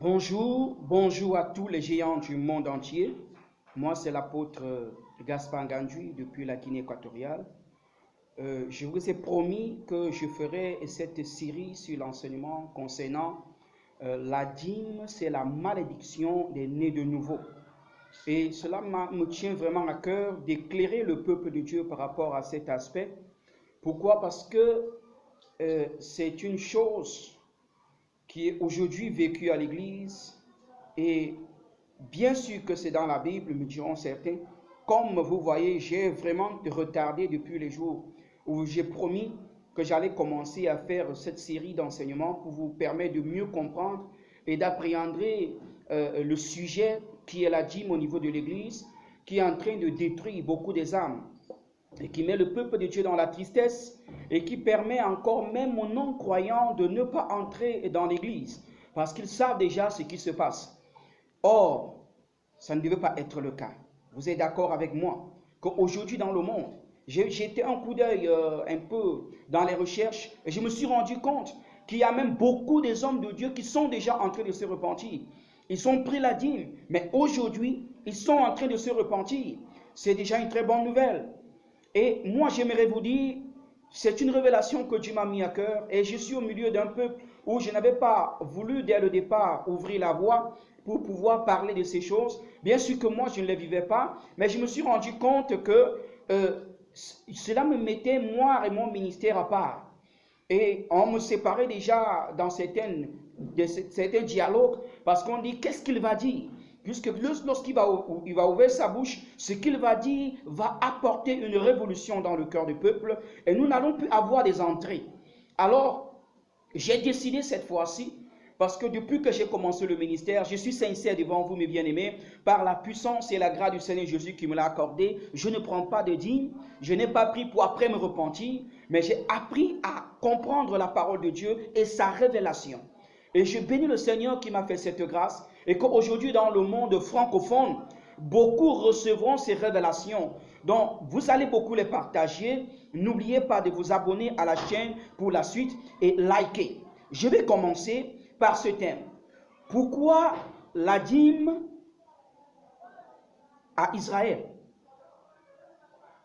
Bonjour, bonjour à tous les géants du monde entier. Moi, c'est l'apôtre Gaspard Ngandui depuis la Guinée équatoriale. Je vous ai promis que je ferai cette série sur l'enseignement concernant la dîme, c'est la malédiction des nés de nouveau. Et cela me tient vraiment à cœur d'éclairer le peuple de Dieu par rapport à cet aspect. Pourquoi? Parce que c'est une chose qui est aujourd'hui vécue à l'église, et bien sûr que c'est dans la Bible, me diront certains. Comme vous voyez, j'ai vraiment retardé depuis les jours où j'ai promis que j'allais commencer à faire cette série d'enseignements pour vous permettre de mieux comprendre et d'appréhender le sujet qui est la dîme au niveau de l'église, qui est en train de détruire beaucoup des âmes et qui met le peuple de Dieu dans la tristesse et qui permet encore même aux non-croyants de ne pas entrer dans l'église parce qu'ils savent déjà ce qui se passe. Or, ça ne devait pas être le cas. Vous êtes d'accord avec moi qu'aujourd'hui dans le monde, j'ai jeté un coup d'œil un peu dans les recherches et je me suis rendu compte qu'il y a même beaucoup des hommes de Dieu qui sont déjà en train de se repentir. Ils ont pris la dîme, mais aujourd'hui, ils sont en train de se repentir. C'est déjà une très bonne nouvelle. Et moi, j'aimerais vous dire, c'est une révélation que Dieu m'a mis à cœur et je suis au milieu d'un peuple où je n'avais pas voulu dès le départ ouvrir la voie pour pouvoir parler de ces choses. Bien sûr que moi, je ne les vivais pas, mais je me suis rendu compte que cela me mettait, moi et mon ministère, à part. Et on me séparait déjà dans certains dialogues parce qu'on dit, qu'est-ce qu'il va dire? Puisque lorsqu'il va ouvrir sa bouche, ce qu'il va dire va apporter une révolution dans le cœur du peuple et nous n'allons plus avoir des entrées. Alors, j'ai décidé cette fois-ci, parce que depuis que j'ai commencé le ministère, je suis sincère devant vous, mes bien-aimés, par la puissance et la grâce du Seigneur Jésus qui me l'a accordé, je ne prends pas de dîme, je n'ai pas pris pour après me repentir, mais j'ai appris à comprendre la parole de Dieu et sa révélation. Et je bénis le Seigneur qui m'a fait cette grâce et qu'aujourd'hui dans le monde francophone, beaucoup recevront ces révélations. Donc, vous allez beaucoup les partager. N'oubliez pas de vous abonner à la chaîne pour la suite et liker. Je vais commencer par ce thème. Pourquoi la dîme à Israël?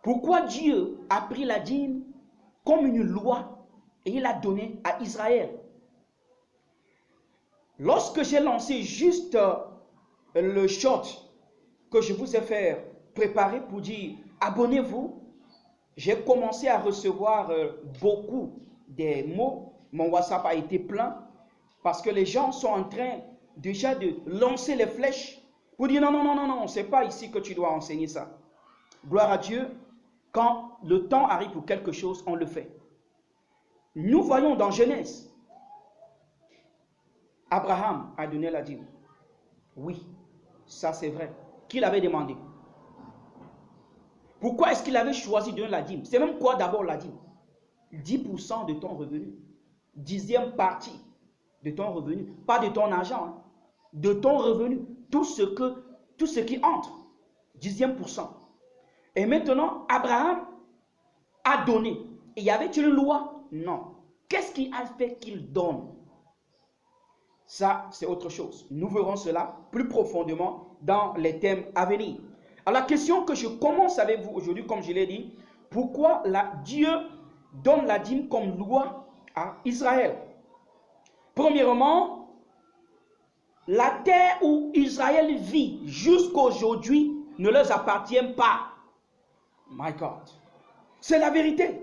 Pourquoi Dieu a pris la dîme comme une loi et il l'a donnée à Israël? Lorsque j'ai lancé juste le short que je vous ai fait préparer pour dire abonnez-vous, j'ai commencé à recevoir beaucoup des mots. Mon WhatsApp a été plein parce que les gens sont en train déjà de lancer les flèches pour dire non, non, non, non, non, c'est pas ici que tu dois enseigner ça. Gloire à Dieu, quand le temps arrive pour quelque chose, on le fait. Nous voyons dans Genèse, Abraham a donné la dîme. Oui, ça c'est vrai. Qui l'avait demandé? Pourquoi est-ce qu'il avait choisi de donner la dîme? C'est même quoi d'abord la dîme? 10% de ton revenu. 10e partie de ton revenu. Pas de ton argent, hein, de ton revenu. Tout ce qui entre. 10e%. Et maintenant, Abraham a donné. Et y avait une loi? Non. Qu'est-ce qui a fait qu'il donne? Ça, c'est autre chose. Nous verrons cela plus profondément dans les thèmes à venir. Alors, la question que je commence avec vous aujourd'hui, comme je l'ai dit, pourquoi Dieu donne la dîme comme loi à Israël? Premièrement, la terre où Israël vit jusqu'à aujourd'hui ne leur appartient pas. My God. C'est la vérité.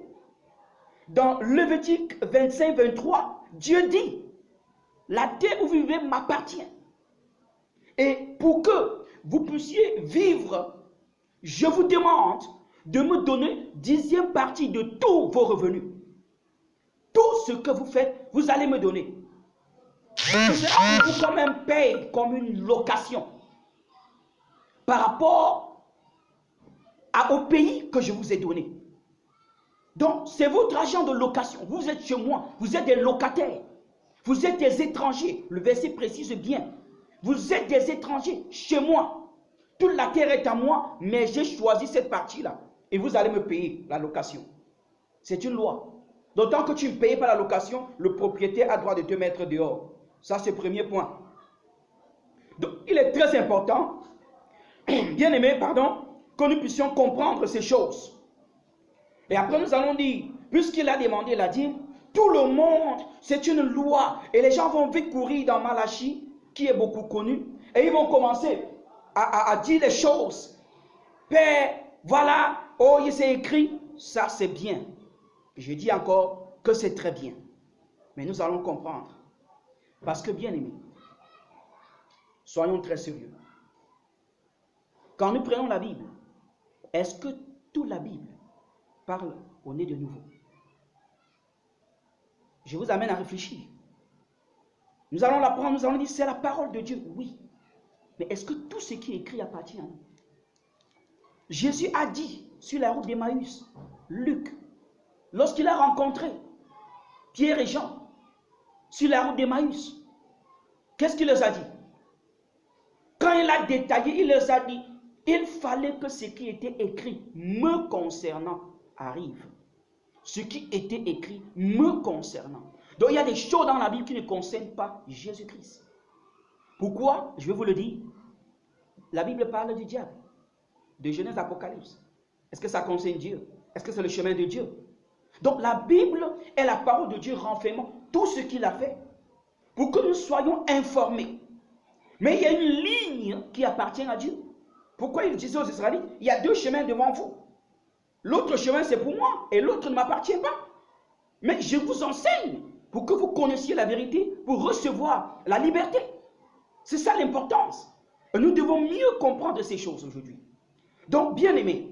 Dans Lévitique 25-23, Dieu dit, la terre où vous vivez m'appartient. Et pour que vous puissiez vivre, je vous demande de me donner 10e partie de tous vos revenus. Tout ce que vous faites, vous allez me donner. Vous quand même paye comme une location par rapport au pays que je vous ai donné. Donc, c'est votre argent de location. Vous êtes chez moi, vous êtes des locataires. Vous êtes des étrangers. Le verset précise bien. Vous êtes des étrangers chez moi. Toute la terre est à moi, mais j'ai choisi cette partie-là. Et vous allez me payer la location. C'est une loi. D'autant que tu ne payes pas la location, le propriétaire a droit de te mettre dehors. Ça, c'est le premier point. Donc, il est très important, bien aimé, pardon, que nous puissions comprendre ces choses. Et après, nous allons dire, puisqu'il a demandé la dîme, tout le monde, c'est une loi. Et les gens vont vite courir dans Malachie, qui est beaucoup connu, et ils vont commencer à dire les choses. Père, voilà, oh, il s'est écrit, ça c'est bien. Je dis encore que c'est très bien. Mais nous allons comprendre. Parce que, bien aimés, soyons très sérieux. Quand nous prenons la Bible, est-ce que toute la Bible parle au nez de nouveau? Je vous amène à réfléchir. Nous allons l'apprendre, nous allons dire c'est la parole de Dieu, oui. Mais est-ce que tout ce qui est écrit appartient à nous? Jésus a dit sur la route d'Emmaüs, Luc, lorsqu'il a rencontré Pierre et Jean sur la route d'Emmaüs, qu'est-ce qu'il leur a dit? Quand il a détaillé, il leur a dit, il fallait que ce qui était écrit me concernant arrive. Ce qui était écrit me concernant. Donc il y a des choses dans la Bible qui ne concernent pas Jésus-Christ. Pourquoi? Je vais vous le dire. La Bible parle du diable, de Genèse Apocalypse. Est-ce que ça concerne Dieu? Est-ce que c'est le chemin de Dieu? Donc la Bible est la parole de Dieu renfermant tout ce qu'il a fait pour que nous soyons informés. Mais il y a une ligne qui appartient à Dieu. Pourquoi il disait aux Israélites, il y a deux chemins devant vous. L'autre chemin c'est pour moi et l'autre ne m'appartient pas. Mais je vous enseigne pour que vous connaissiez la vérité, pour recevoir la liberté. C'est ça l'importance. Nous devons mieux comprendre ces choses aujourd'hui. Donc, bien aimés,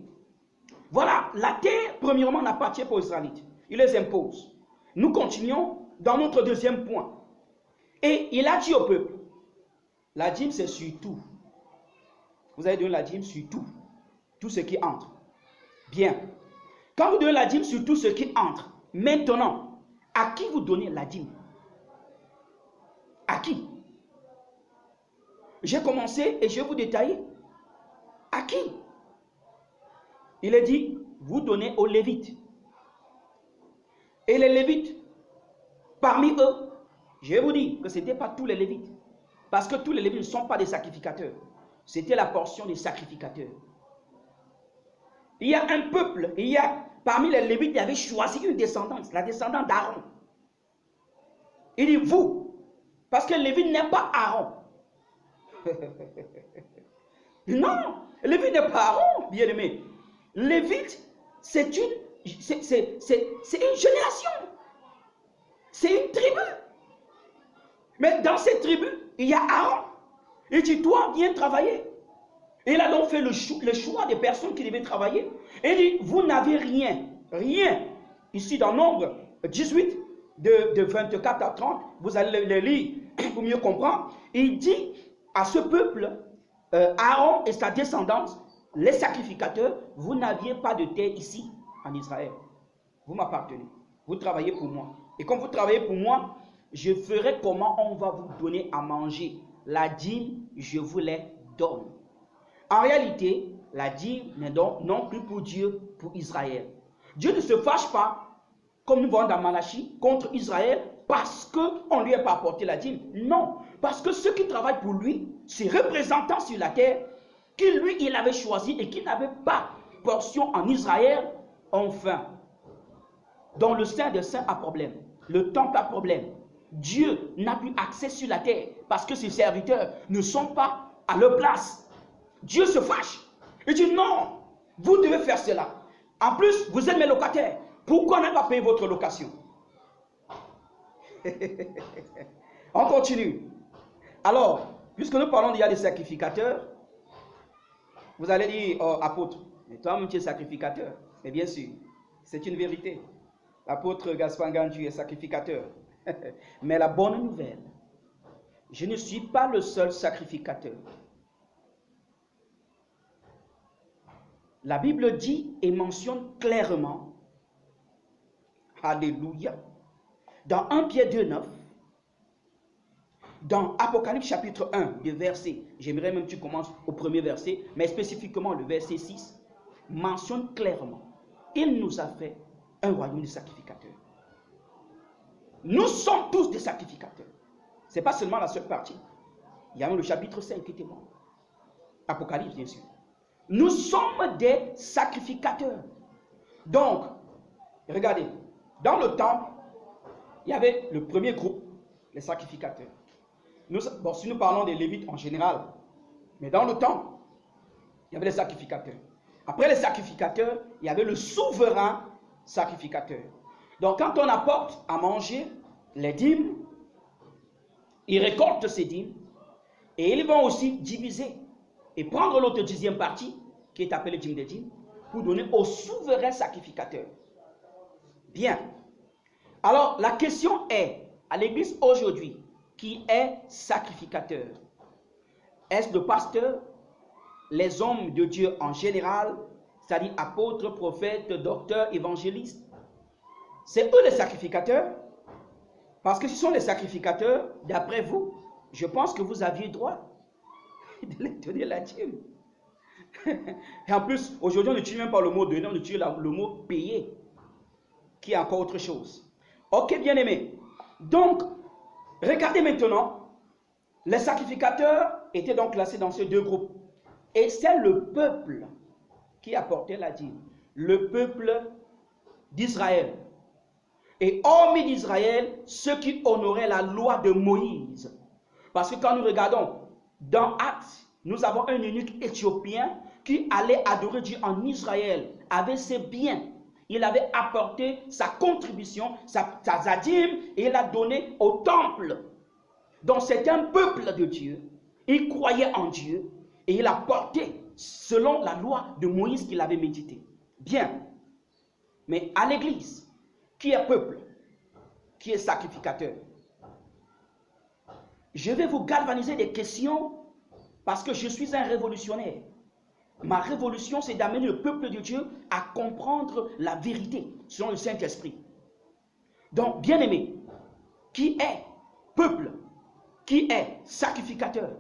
voilà, la terre, premièrement, n'appartient pas aux Israélites. Il les impose. Nous continuons dans notre deuxième point. Et il a dit au peuple, la dîme c'est sur tout. Vous avez donné la dîme sur tout. Tout ce qui entre. Bien. Quand vous donnez la dîme sur tout ce qui entre, maintenant, à qui vous donnez la dîme? À qui? J'ai commencé et je vais vous détailler. À qui? Il est dit, vous donnez aux Lévites. Et les Lévites, parmi eux, je vais vous dire que ce n'était pas tous les Lévites. Parce que tous les Lévites ne sont pas des sacrificateurs. C'était la portion des sacrificateurs. Il y a un peuple, parmi les Lévites, il avait choisi une descendance, la descendance d'Aaron. Il dit vous, parce que Lévite n'est pas Aaron. Non, Lévite n'est pas Aaron, bien aimé. Lévite, c'est une génération. C'est une tribu. Mais dans cette tribu, il y a Aaron. Il dit, toi, viens travailler. Et il a donc fait le choix des personnes qui devaient travailler. Et il dit, vous n'avez rien. Rien. Ici, dans Nombre 18, de 24 à 30, vous allez le lire pour mieux comprendre. Il dit à ce peuple, Aaron et sa descendance, les sacrificateurs, vous n'aviez pas de terre ici, en Israël. Vous m'appartenez. Vous travaillez pour moi. Et comme vous travaillez pour moi, je ferai comment on va vous donner à manger. La dîme, je vous les donne. En réalité, la dîme n'est donc non plus pour Dieu, pour Israël. Dieu ne se fâche pas, comme nous voyons dans Malachie, contre Israël parce qu'on ne lui a pas apporté la dîme. Non, parce que ceux qui travaillent pour lui, ses représentants sur la terre, qui lui, il avait choisi et qui n'avait pas portion en Israël, ont faim. Donc le Saint des Saints a problème. Le temple a problème. Dieu n'a plus accès sur la terre parce que ses serviteurs ne sont pas à leur place. Dieu se fâche. Il dit non, vous devez faire cela. En plus, vous êtes mes locataires. Pourquoi ne pas payer votre location? On continue. Alors, puisque nous parlons déjà des sacrificateurs, vous allez dire, oh, apôtre, mais toi-même tu es sacrificateur. Mais bien sûr, c'est une vérité. L'apôtre Gaspard Gandu est sacrificateur. Mais la bonne nouvelle, je ne suis pas le seul sacrificateur. La Bible dit et mentionne clairement, alléluia, dans 1 Pierre 2,9, dans Apocalypse chapitre 1, le verset, j'aimerais même que tu commences au premier verset, mais spécifiquement le verset 6, mentionne clairement, il nous a fait un royaume de sacrificateurs. Nous sommes tous des sacrificateurs. Ce n'est pas seulement la seule partie. Il y a même le chapitre 5 qui témoigne. Apocalypse, bien sûr. Nous sommes des sacrificateurs. Donc, regardez, dans le temple, il y avait le premier groupe, les sacrificateurs. Bon, si nous parlons des Lévites en général, mais dans le temple, il y avait les sacrificateurs. Après les sacrificateurs, il y avait le souverain sacrificateur. Donc, quand on apporte à manger les dîmes, ils récoltent ces dîmes et ils vont aussi diviser et prendre l'autre 10e partie, qui est appelée dîme des dîmes, pour donner au souverain sacrificateur. Bien. Alors, la question est, à l'église aujourd'hui, qui est sacrificateur? Est-ce le pasteur, les hommes de Dieu en général, c'est-à-dire apôtres, prophètes, docteurs, évangélistes? C'est eux les sacrificateurs? Parce que ce sont les sacrificateurs, d'après vous, je pense que vous aviez droit de les donner la dîme. Et en plus, aujourd'hui, on n'utilise même pas le mot donner, on utilise le mot payer, qui est encore autre chose. Ok, bien aimé. Donc, regardez maintenant, les sacrificateurs étaient donc classés dans ces deux groupes. Et c'est le peuple qui apportait la dîme. Le peuple d'Israël. Et hormis d'Israël, ceux qui honoraient la loi de Moïse. Parce que quand nous regardons dans Actes, nous avons un eunuque éthiopien qui allait adorer Dieu en Israël, avec ses biens. Il avait apporté sa contribution, sa dîme, et il l'a donné au temple. Donc c'est un peuple de Dieu. Il croyait en Dieu et il a porté selon la loi de Moïse qu'il avait médité. Bien. Mais à l'église, qui est peuple, qui est sacrificateur? Je vais vous galvaniser des questions parce que je suis un révolutionnaire. Ma révolution, c'est d'amener le peuple de Dieu à comprendre la vérité selon le Saint-Esprit. Donc, bien-aimé, qui est peuple, qui est sacrificateur?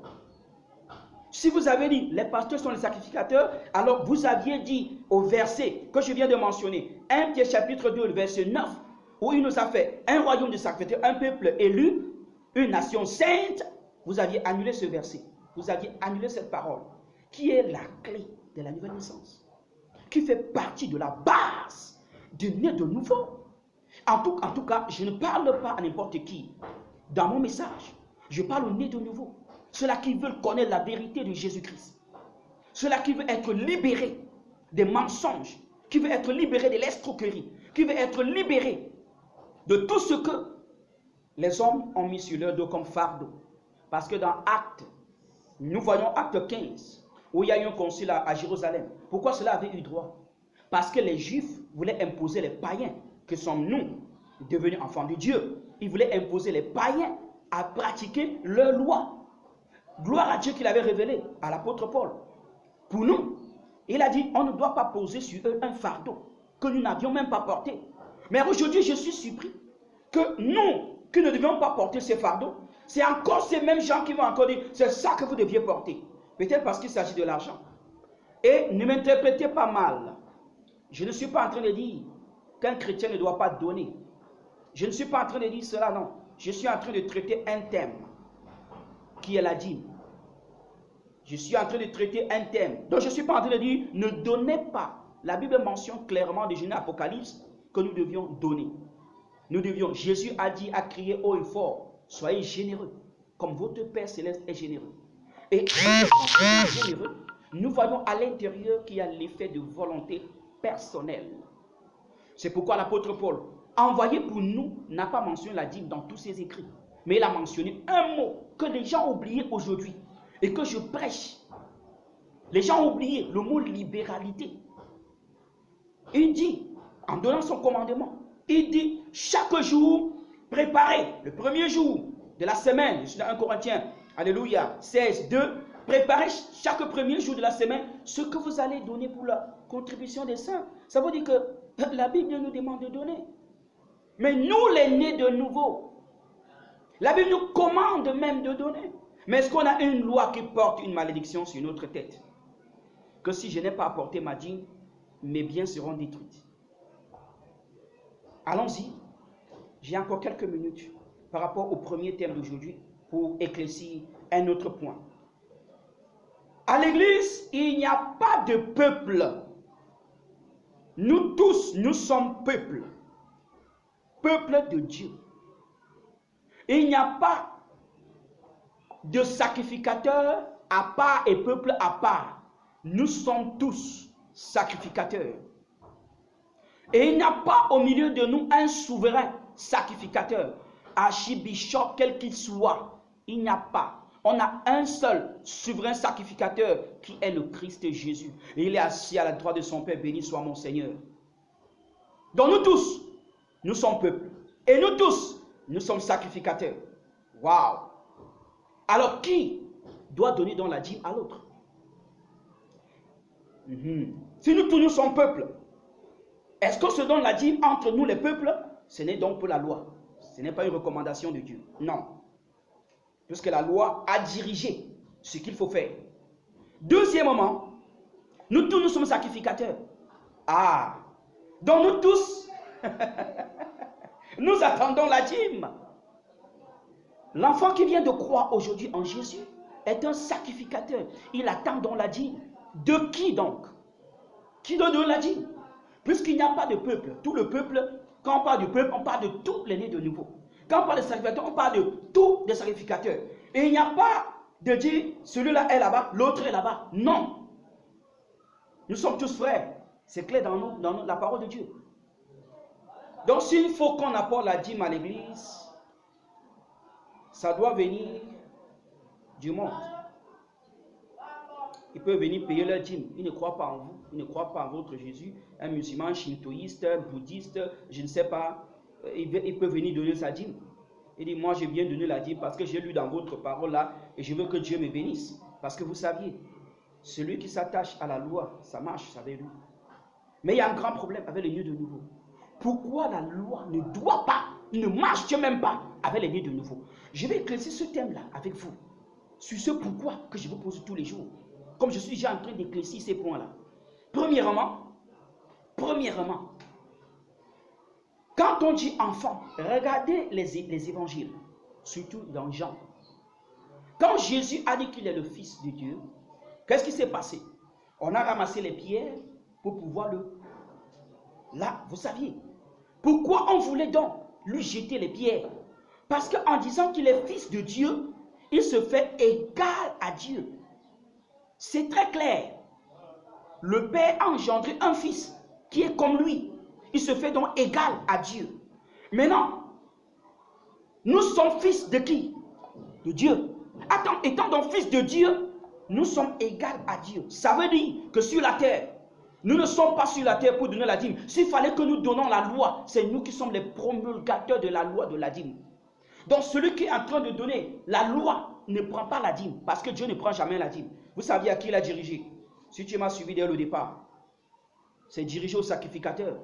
Si vous avez dit les pasteurs sont les sacrificateurs, alors vous aviez dit au verset que je viens de mentionner, 1 Pierre chapitre 2, verset 9, où il nous a fait un royaume de sacrificateurs, un peuple élu, une nation sainte, vous aviez annulé ce verset. Vous aviez annulé cette parole, qui est la clé de la nouvelle naissance, qui fait partie de la base du né de nouveau. En tout cas, je ne parle pas à n'importe qui. Dans mon message, je parle au né de nouveau. Ceux-là qui veulent connaître la vérité de Jésus-Christ. Ceux-là qui veulent être libérés des mensonges, qui veulent être libérés de l'escroquerie, qui veulent être libérés de tout ce que les hommes ont mis sur leur dos comme fardeau. Parce que dans Actes, nous voyons Acte 15, où il y a eu un concile à Jérusalem. Pourquoi cela avait eu droit? Parce que les Juifs voulaient imposer les païens, que sommes nous, devenus enfants de Dieu. Ils voulaient imposer les païens à pratiquer leur loi. Gloire à Dieu qu'il avait révélé à l'apôtre Paul. Pour nous, il a dit, on ne doit pas poser sur eux un fardeau que nous n'avions même pas porté. Mais aujourd'hui, je suis surpris que nous, qui ne devions pas porter ces fardeaux, c'est encore ces mêmes gens qui vont encore dire, c'est ça que vous deviez porter. Peut-être parce qu'il s'agit de l'argent. Et ne m'interprétez pas mal. Je ne suis pas en train de dire qu'un chrétien ne doit pas donner. Je ne suis pas en train de dire cela, non. Je suis en train de traiter un thème qui est la dîme. Je suis en train de traiter un thème. Donc je ne suis pas en train de dire ne donnez pas. La Bible mentionne clairement dans Genèse Apocalypse que nous devions donner. Nous devions, Jésus a dit, a crié haut et fort, soyez généreux, comme votre Père Céleste est généreux. Et généreux, nous voyons à l'intérieur qu'il y a l'effet de volonté personnelle. C'est pourquoi l'apôtre Paul, envoyé pour nous, n'a pas mentionné la dîme dans tous ses écrits. Mais il a mentionné un mot que les gens ont oublié aujourd'hui et que je prêche. Les gens ont oublié le mot libéralité. Il dit, en donnant son commandement, il dit chaque jour, préparez le premier jour de la semaine. Je suis dans 1 Corinthiens, alléluia, 16, 2. Préparez chaque premier jour de la semaine ce que vous allez donner pour la contribution des saints. Ça veut dire que la Bible nous demande de donner. Mais nous, les nés de nouveau, la Bible nous commande même de donner. Mais est-ce qu'on a une loi qui porte une malédiction sur notre tête? Que si je n'ai pas apporté ma dîme, mes biens seront détruits. Allons-y. J'ai encore quelques minutes par rapport au premier thème d'aujourd'hui pour éclaircir un autre point. À l'église, il n'y a pas de peuple. Nous tous, nous sommes peuple. Peuple de Dieu. Il n'y a pas de sacrificateur à part et peuple à part. Nous sommes tous sacrificateurs. Et il n'y a pas au milieu de nous un souverain sacrificateur, archibishop quel qu'il soit. Il n'y a pas. On a un seul souverain sacrificateur qui est le Christ Jésus. Et il est assis à la droite de son Père, béni soit mon Seigneur. Donc nous tous, nous sommes peuple. Et nous tous, nous sommes sacrificateurs. Waouh! Alors qui doit donner dans la dîme à l'autre? Si nous tous nous sommes peuple, est-ce qu'on se donne la dîme entre nous les peuples? Ce n'est donc pas la loi. Ce n'est pas une recommandation de Dieu. Non. Puisque la loi a dirigé ce qu'il faut faire. Deuxièmement, nous tous nous sommes sacrificateurs. Ah! Donc nous tous, nous attendons la dîme. L'enfant qui vient de croire aujourd'hui en Jésus est un sacrificateur. Il attend donc la dîme. De qui donc? Qui doit donner la dîme? Puisqu'il n'y a pas de peuple. Tout le peuple, quand on parle du peuple, on parle de tous les nés de nouveau. Quand on parle de sacrificateurs, on parle de tous les sacrificateurs. Et il n'y a pas de dire celui-là est là-bas, l'autre est là-bas. Non. Nous sommes tous frères. C'est clair dans la parole de Dieu. Donc s'il faut qu'on apporte la dîme à l'église, ça doit venir du monde. Ils peuvent venir payer leur dîme. Ils ne croient pas en vous. Ils ne croient pas en votre Jésus. Un musulman, shintoïste, bouddhiste, je ne sais pas. Il peut venir donner sa dîme. Il dit, moi je viens donner la dîme parce que j'ai lu dans votre parole là et je veux que Dieu me bénisse. Parce que vous saviez, celui qui s'attache à la loi, ça marche avec lui. Mais il y a un grand problème avec les nés de nouveau. Pourquoi la loi ne doit pas, ne marche même pas avec les nés de nouveau? Je vais éclaircir ce thème-là avec vous. Sur ce pourquoi que je vous pose tous les jours. Comme je suis déjà en train d'éclaircir ces points-là. Premièrement, quand on dit enfant, regardez les évangiles, surtout dans Jean. Quand Jésus a dit qu'il est le Fils de Dieu, qu'est-ce qui s'est passé? On a ramassé les pierres pour pouvoir le... Là, vous saviez. Pourquoi on voulait donc lui jeter les pierres? Parce qu'en disant qu'il est Fils de Dieu, il se fait égal à Dieu. C'est très clair. Le Père a engendré un Fils qui est comme lui. Il se fait donc égal à Dieu. Maintenant, nous sommes fils de qui? De Dieu. Attends, étant donc fils de Dieu, nous sommes égaux à Dieu. Ça veut dire que sur la terre, nous ne sommes pas sur la terre pour donner la dîme. S'il fallait que nous donnons la loi, c'est nous qui sommes les promulgateurs de la loi de la dîme. Donc celui qui est en train de donner la loi ne prend pas la dîme, parce que Dieu ne prend jamais la dîme. Vous saviez à qui il a dirigé? Si tu m'as suivi dès le départ, c'est dirigé au sacrificateur.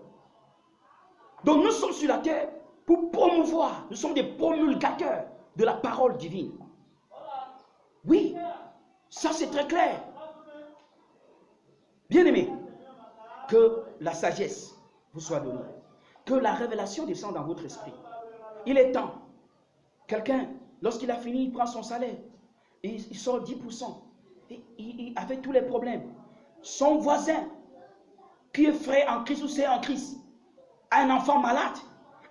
Donc nous sommes sur la terre pour promouvoir, nous sommes des promulgateurs de la parole divine. Oui, ça c'est très clair. Bien-aimés, que la sagesse vous soit donnée, que la révélation descende dans votre esprit. Il est temps. Quelqu'un, lorsqu'il a fini, il prend son salaire, et il sort 10%. Et avec tous les problèmes. Son voisin, qui est frère en Christ ou sœur en Christ, a un enfant malade,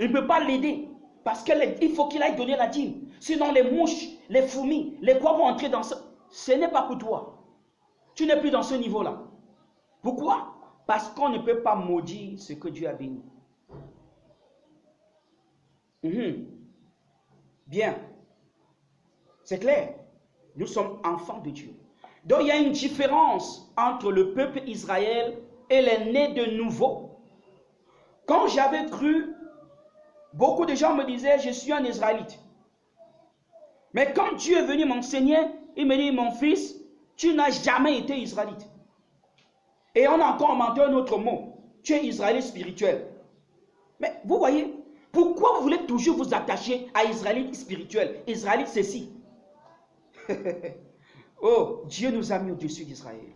il ne peut pas l'aider, parce qu'il faut qu'il aille donner la dîme. Sinon les mouches, les fourmis, les quoi vont entrer dans ce... Ce n'est pas pour toi. Tu n'es plus dans ce niveau-là. Pourquoi? Parce qu'on ne peut pas maudire ce que Dieu a béni. Bien. C'est clair. Nous sommes enfants de Dieu. Donc il y a une différence entre le peuple Israël et les nés de nouveau. Quand j'avais cru, beaucoup de gens me disaient, je suis un Israélite. Mais quand Dieu est venu m'enseigner, il me dit, mon fils, tu n'as jamais été Israélite. Et on a encore inventé un autre mot. Tu es Israélite spirituel. Mais vous voyez, pourquoi vous voulez toujours vous attacher à Israélite spirituel? Israélite ceci. Oh, Dieu nous a mis au-dessus d'Israël.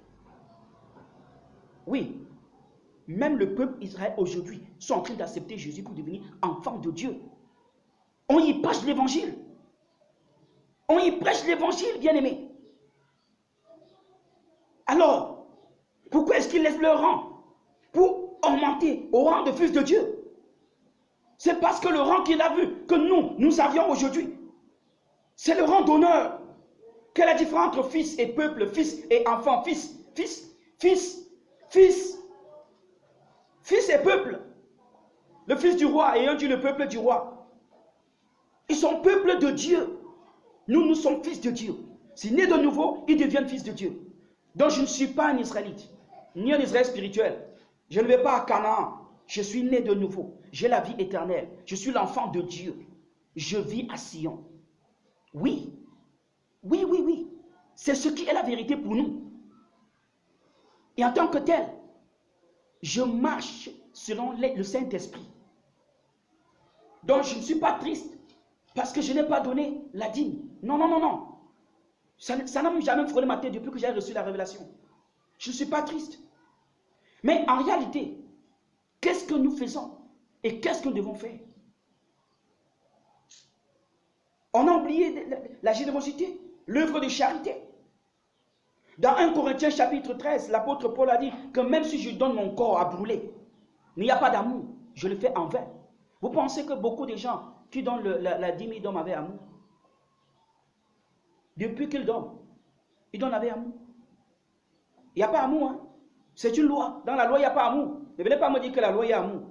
Oui, même le peuple Israël aujourd'hui sont en train d'accepter Jésus pour devenir enfant de Dieu. On y passe l'évangile. On y prêche l'évangile, bien-aimé. Alors, pourquoi est-ce qu'ils laissent leur rang? Pour augmenter au rang de fils de Dieu. C'est parce que le rang qu'il a vu, que nous avions aujourd'hui, c'est le rang d'honneur. Quelle est la différence entre fils et peuple, fils et enfant, fils et peuple. Le fils du roi ayant dit le peuple du roi. Ils sont peuple de Dieu. Nous sommes fils de Dieu. S'ils naissent de nouveau, ils deviennent fils de Dieu. Donc je ne suis pas un Israélite, ni un Israël spirituel. Je ne vais pas à Canaan. Je suis né de nouveau. J'ai la vie éternelle. Je suis l'enfant de Dieu. Je vis à Sion. Oui. C'est ce qui est la vérité pour nous. Et en tant que tel, je marche selon le Saint-Esprit. Donc je ne suis pas triste parce que je n'ai pas donné la dîme. Non. Ça n'a jamais frôlé ma tête depuis que j'ai reçu la révélation. Je ne suis pas triste. Mais en réalité, qu'est-ce que nous faisons et qu'est-ce que nous devons faire? On a oublié la générosité, l'œuvre de charité. Dans 1 Corinthiens chapitre 13, l'apôtre Paul a dit que même si je donne mon corps à brûler, il n'y a pas d'amour, je le fais en vain. Vous pensez que beaucoup de gens qui donnent la dîme, ils donnent avec amour? Depuis qu'ils donnent, ils donnent avec amour. Il n'y a pas amour, hein? C'est une loi. Dans la loi, il n'y a pas amour. Ne venez pas me dire que la loi, il y a amour.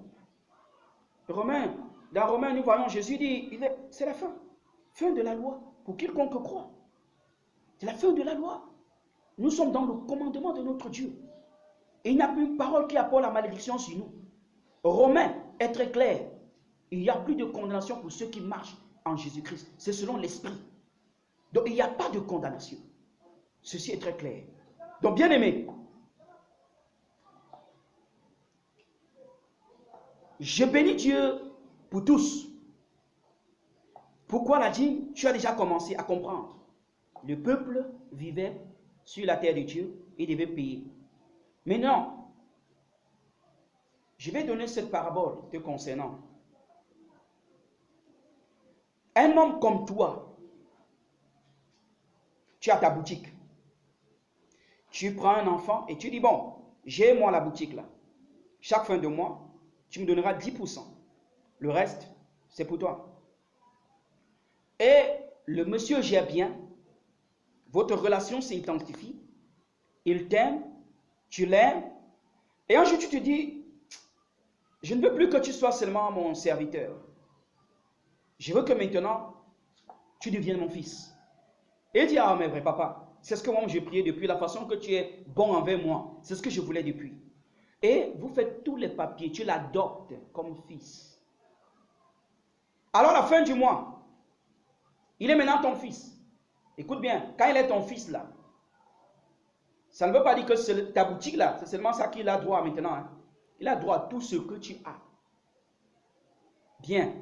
Dans Romains, nous voyons Jésus dit, c'est la fin. Fin de la loi. Pour quiconque croit. C'est la fin de la loi. Nous sommes dans le commandement de notre Dieu. Et il n'y a plus une parole qui apporte la malédiction sur nous. Romains est très clair. Il n'y a plus de condamnation pour ceux qui marchent en Jésus-Christ. C'est selon l'esprit. Donc il n'y a pas de condamnation. Ceci est très clair. Donc bien aimé, je bénis Dieu pour tous. Pourquoi la dîme? Tu as déjà commencé à comprendre. Le peuple vivait sur la terre de Dieu et devait payer. Maintenant, je vais donner cette parabole te concernant. Un homme comme toi, tu as ta boutique. Tu prends un enfant et tu dis, bon, j'ai moi la boutique là. Chaque fin de mois, tu me donneras 10%. Le reste, c'est pour toi. Et le monsieur gère bien. Votre relation s'intensifie. Il t'aime. Tu l'aimes. Et un jour, tu te dis, je ne veux plus que tu sois seulement mon serviteur. Je veux que maintenant, tu deviennes mon fils. Et il dit, ah, mais vrai papa, c'est ce que moi j'ai prié depuis, la façon que tu es bon envers moi. C'est ce que je voulais depuis. Et vous faites tous les papiers, tu l'adoptes comme fils. Alors, à la fin du mois, il est maintenant ton fils. Écoute bien, quand il est ton fils là, ça ne veut pas dire que ta boutique là, c'est seulement ça qu'il a droit maintenant. Hein. Il a droit à tout ce que tu as. Bien.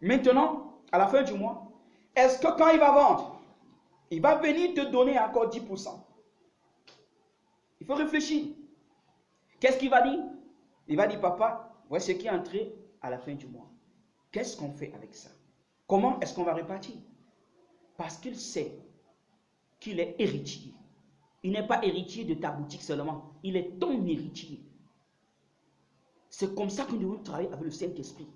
Maintenant, à la fin du mois, est-ce que quand il va vendre, il va venir te donner encore 10%? Il faut réfléchir. Qu'est-ce qu'il va dire? Il va dire, papa, voici ce qui est entré à la fin du mois. Qu'est-ce qu'on fait avec ça? Comment est-ce qu'on va répartir? Parce qu'il sait qu'il est héritier. Il n'est pas héritier de ta boutique seulement. Il est ton héritier. C'est comme ça que nous devons travailler avec le Saint-Esprit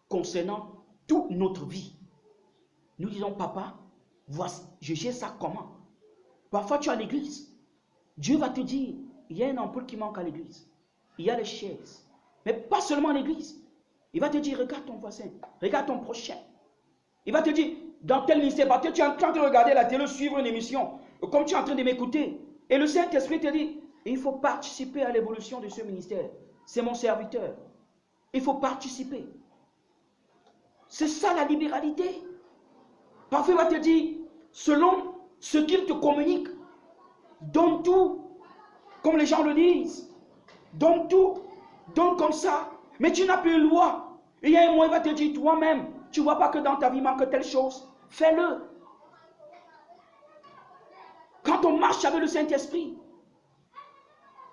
concernant toute notre vie. Nous disons, papa, voici, je gère ça comment? Parfois, tu es à l'église. Dieu va te dire, il y a un ampoule qui manque à l'église. Il y a les chaises. Mais pas seulement à l'église. Il va te dire, regarde ton voisin, regarde ton prochain. Il va te dire, dans tel ministère, parce que tu es en train de regarder la télé, suivre une émission, comme tu es en train de m'écouter. Et le Saint-Esprit te dit, il faut participer à l'évolution de ce ministère. C'est mon serviteur. Il faut participer. C'est ça la libéralité. Parfois, il va te dire, selon ce qu'il te communique, donne tout, comme les gens le disent. Donne tout, donne comme ça. Mais tu n'as plus une loi. Il y a un mois, il va te dire toi-même, tu ne vois pas que dans ta vie manque telle chose. Fais-le. Quand on marche avec le Saint-Esprit,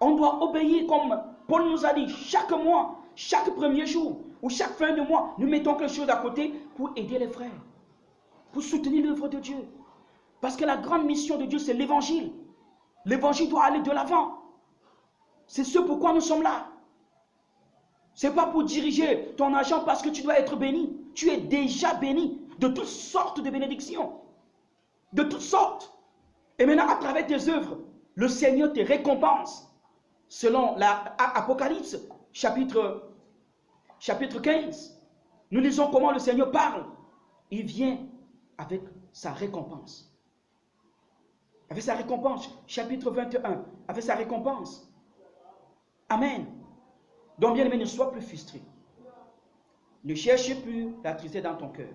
on doit obéir comme Paul nous a dit, chaque mois, chaque premier jour ou chaque fin de mois, nous mettons quelque chose à côté pour aider les frères, pour soutenir l'œuvre de Dieu. Parce que la grande mission de Dieu, c'est l'évangile. L'évangile doit aller de l'avant. C'est ce pourquoi nous sommes là. Ce n'est pas pour diriger ton argent parce que tu dois être béni. Tu es déjà béni de toutes sortes de bénédictions. De toutes sortes. Et maintenant, à travers tes œuvres, le Seigneur te récompense. Selon l'Apocalypse, chapitre 15, nous lisons comment le Seigneur parle. Il vient avec sa récompense. Avec sa récompense, chapitre 21, avec sa récompense. Amen. Donc, bien aimé, ne sois plus frustré. Ne cherche plus la tristesse dans ton cœur.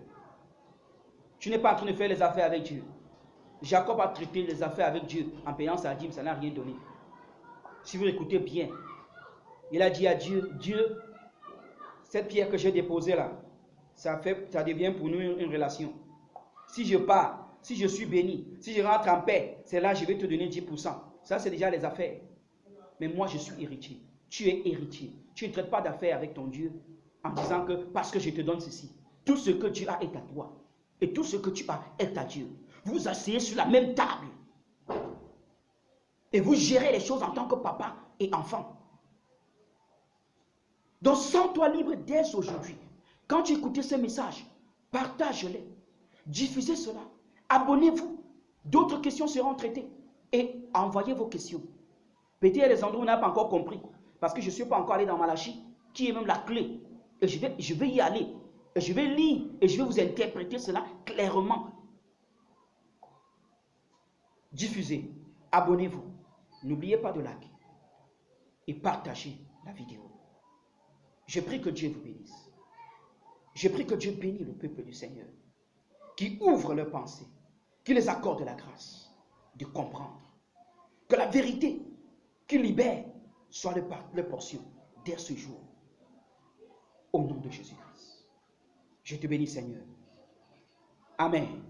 Tu n'es pas en train de faire les affaires avec Dieu. Jacob a traité les affaires avec Dieu en payant sa dîme, ça n'a rien donné. Si vous écoutez bien, il a dit à Dieu, Dieu, cette pierre que j'ai déposée là, ça devient pour nous une relation. Si je pars, si je suis béni, si je rentre en paix, c'est là que je vais te donner 10%. Ça, c'est déjà les affaires. Mais moi, je suis héritier. Tu es héritier. Tu ne traites pas d'affaires avec ton Dieu en disant que parce que je te donne ceci, tout ce que tu as est à toi. Et tout ce que tu as est à Dieu. Vous asseyez sur la même table. Et vous gérez les choses en tant que papa et enfant. Donc, sens-toi libre dès aujourd'hui. Quand tu écoutes ce message, partage-les. Diffusez cela. Abonnez-vous. D'autres questions seront traitées. Et envoyez vos questions. Peut-être il y a des endroits où on n'a pas encore compris. Parce que je ne suis pas encore allé dans Malachie, qui est même la clé. Et je vais y aller. Et je vais lire. Et je vais vous interpréter cela clairement. Diffusez. Abonnez-vous. N'oubliez pas de liker. Et partagez la vidéo. Je prie que Dieu vous bénisse. Je prie que Dieu bénisse le peuple du Seigneur. Qui ouvre leurs pensées. Qui les accorde la grâce de comprendre. Que la vérité qui libère soit leur portion dès ce jour. Au nom de Jésus-Christ. Je te bénis, Seigneur. Amen.